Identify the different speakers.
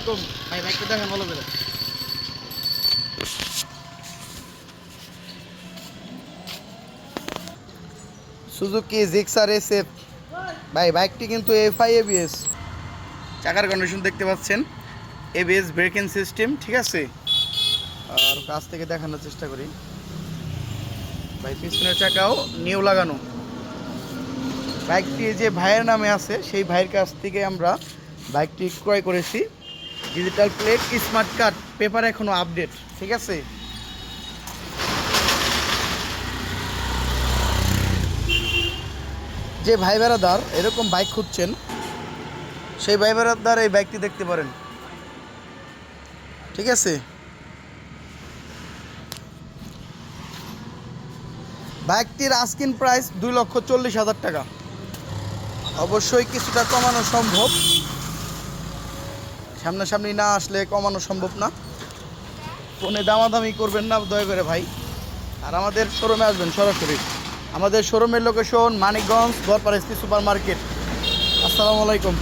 Speaker 1: আলাইকুম ভাই, বাইকটা দেখেন ভালো করে। সুজুকি জিক্সার এসএফ ভাই, বাইকটি কিন্তু এফআই এবিএস, চাকার কন্ডিশন দেখতে পাচ্ছেন, এবিএস ব্রেকিং সিস্টেম, ঠিক আছে। আর কাছ থেকে দেখানোর চেষ্টা করি ভাই, পিছনের চাকাও নিউ লাগানো। বাইকটি যে ভাইয়ের নামে আছে সেই ভাইয়ের কাছ থেকে আমরা বাইকটি ক্রয় করেছি। Digital plate, smart card, paper এখনও আপডেট, ঠিক আছে। যে ভাই বেড়াদার এরকম বাইক খুঁজছেন, সেই ভাই বেড়াদার এই বাইকটি দেখতে পারেন, ঠিক আছে। বাইকটির আস্কিং প্রাইস 2,40,000 টাকা। অবশ্যই কিছুটা কমানো সম্ভব, সামনাসামনি না আসলে কমানো সম্ভব না। ফোনে দামাদামি করবেন না দয়া করে ভাই। আর আমাদের শোরুমে আসবেন সরাসরি। আমাদের শোরুমের location Manikganj, Garpara super market. আসসালামু আলাইকুম।